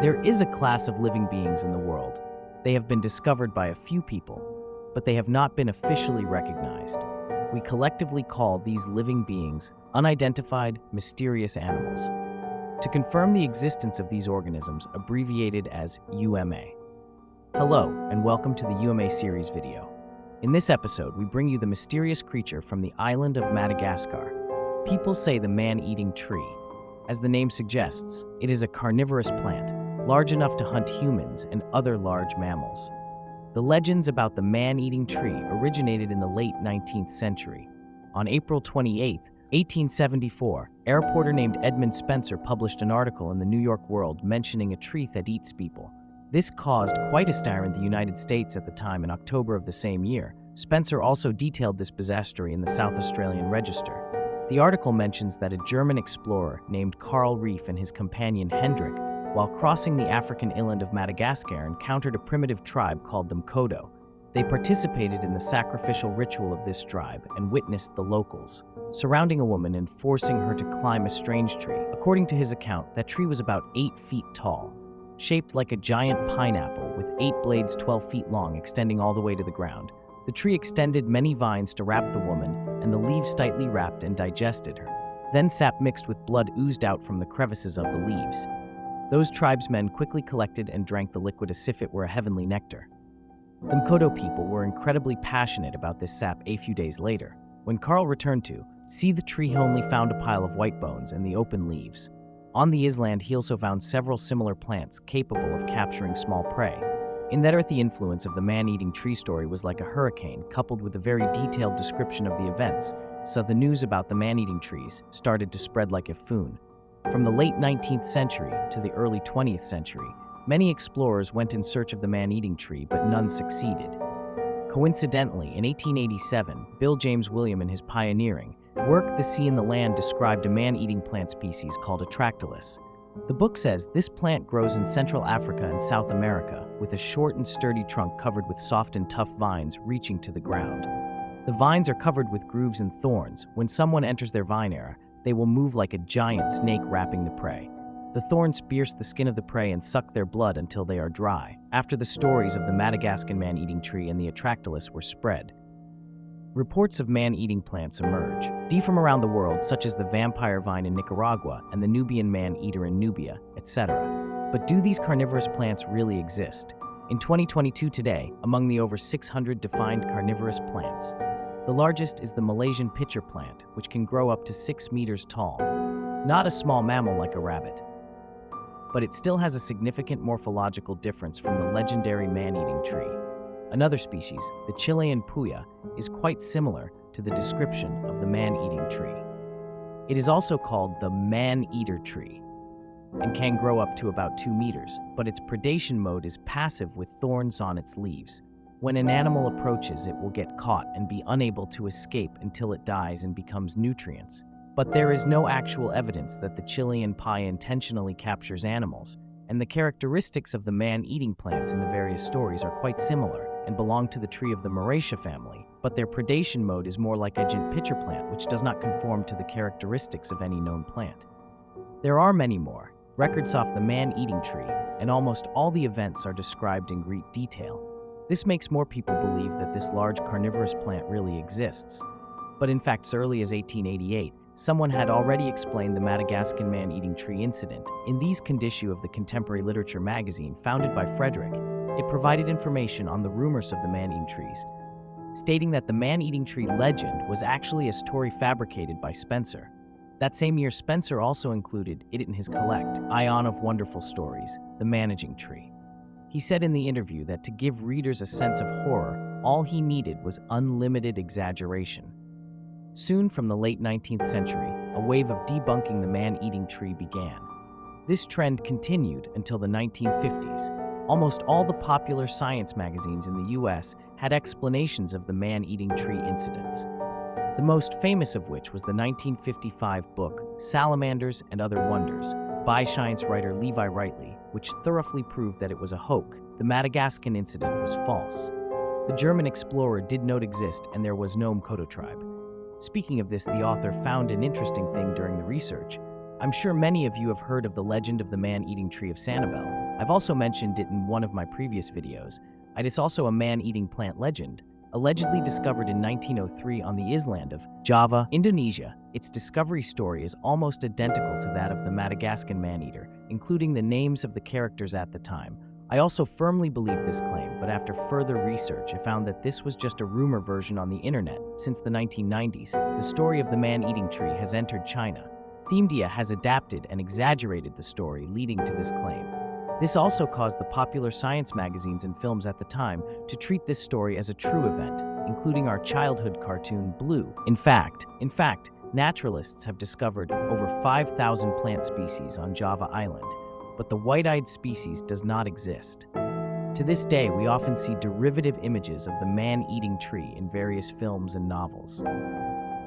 There is a class of living beings in the world. They have been discovered by a few people, but they have not been officially recognized. We collectively call these living beings unidentified, mysterious animals. To confirm the existence of these organisms, abbreviated as UMA. Hello, and welcome to the UMA series video. In this episode, we bring you the mysterious creature from the island of Madagascar. People say the man-eating tree. As the name suggests, it is a carnivorous plant, large enough to hunt humans and other large mammals. The legends about the man-eating tree originated in the late 19th century. On April 28, 1874, a reporter named Edmund Spencer published an article in the New York World mentioning a tree that eats people. This caused quite a stir in the United States at the time. In October of the same year, Spencer also detailed this bizarre story in the South Australian Register. The article mentions that a German explorer named Carl Reef and his companion Hendrik, while crossing the African island of Madagascar, encountered a primitive tribe called the Mkodo. They participated in the sacrificial ritual of this tribe and witnessed the locals surrounding a woman and forcing her to climb a strange tree. According to his account, that tree was about 8 feet tall, shaped like a giant pineapple with 8 blades 12 feet long extending all the way to the ground. The tree extended many vines to wrap the woman, and the leaves tightly wrapped and digested her. Then sap mixed with blood oozed out from the crevices of the leaves. Those tribesmen quickly collected and drank the liquid as if it were a heavenly nectar. The Mkodo people were incredibly passionate about this sap. A few days later, when Carl returned to see the tree, he only found a pile of white bones and the open leaves. On the island, he also found several similar plants capable of capturing small prey. In that earth, the influence of the man-eating tree story was like a hurricane, coupled with a very detailed description of the events, so the news about the man-eating trees started to spread like a foon. From the late 19th century to the early 20th century, many explorers went in search of the man-eating tree, but none succeeded. Coincidentally, in 1887, Bill James William, in his pioneering work The Sea and the Land, described a man-eating plant species called Atractylus. The book says this plant grows in Central Africa and South America, with a short and sturdy trunk covered with soft and tough vines reaching to the ground. The vines are covered with grooves and thorns. When someone enters their vine area, they will move like a giant snake wrapping the prey. The thorns pierce the skin of the prey and suck their blood until they are dry. After the stories of the Madagascar man-eating tree and the Atractylus were spread, reports of man-eating plants emerge from around the world, such as the vampire vine in Nicaragua and the Nubian man-eater in Nubia, etc. But do these carnivorous plants really exist? In 2022 today, among the over 600 defined carnivorous plants, the largest is the Malaysian pitcher plant, which can grow up to 6 meters tall. Not a small mammal like a rabbit, but it still has a significant morphological difference from the legendary man-eating tree. Another species, the Chilean puya, is quite similar to the description of the man-eating tree. It is also called the man-eater tree and can grow up to about 2 meters, but its predation mode is passive with thorns on its leaves. When an animal approaches, it will get caught and be unable to escape until it dies and becomes nutrients. But there is no actual evidence that the Chilean puya intentionally captures animals, and the characteristics of the man-eating plants in the various stories are quite similar and belong to the tree of the Moraceae family, but their predation mode is more like a giant pitcher plant, which does not conform to the characteristics of any known plant. There are many more records of the man-eating tree, and almost all the events are described in great detail. This makes more people believe that this large carnivorous plant really exists. But in fact, as early as 1888, someone had already explained the Madagascar man-eating tree incident. In these issue of the Contemporary Literature magazine, founded by Frederick, it provided information on the rumors of the man-eating trees, stating that the man-eating tree legend was actually a story fabricated by Spencer. That same year, Spencer also included it in his Ion of Wonderful Stories, The Man-Eating Tree. He said in the interview that to give readers a sense of horror, all he needed was unlimited exaggeration. Soon, from the late 19th century, a wave of debunking the man-eating tree began. This trend continued until the 1950s. Almost all the popular science magazines in the US had explanations of the man-eating tree incidents. The most famous of which was the 1955 book, Salamanders and Other Wonders, by science writer Levi Rightly, which thoroughly proved that it was a hoax. The Madagascar incident was false. The German explorer did not exist, and there was no Mkodo tribe. Speaking of this, the author found an interesting thing during the research. I'm sure many of you have heard of the legend of the man-eating tree of Sanibel. I've also mentioned it in one of my previous videos. It is also a man-eating plant legend, allegedly discovered in 1903 on the island of Java, Indonesia. Its discovery story is almost identical to that of the Madagascan man-eater, including the names of the characters at the time. I also firmly believe this claim, but after further research, I found that this was just a rumor version on the internet. Since the 1990s, the story of the man-eating tree has entered China. The media has adapted and exaggerated the story, leading to this claim. This also caused the popular science magazines and films at the time to treat this story as a true event, including our childhood cartoon, Blue. In fact, naturalists have discovered over 5,000 plant species on Java Island, but the white-eyed species does not exist. To this day, we often see derivative images of the man-eating tree in various films and novels.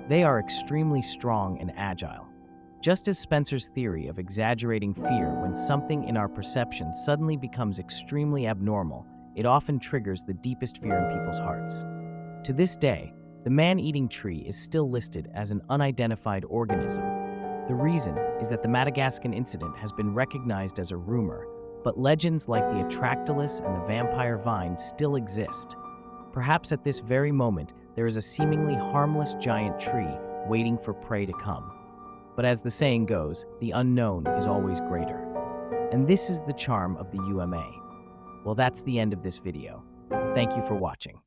They are extremely strong and agile. Just as Spencer's theory of exaggerating fear when something in our perception suddenly becomes extremely abnormal, it often triggers the deepest fear in people's hearts. To this day, the man-eating tree is still listed as an unidentified organism. The reason is that the Madagascan incident has been recognized as a rumor, but legends like the Atractylus and the vampire vine still exist. Perhaps at this very moment, there is a seemingly harmless giant tree waiting for prey to come. But as the saying goes, the unknown is always greater. And this is the charm of the UMA. Well, that's the end of this video. Thank you for watching.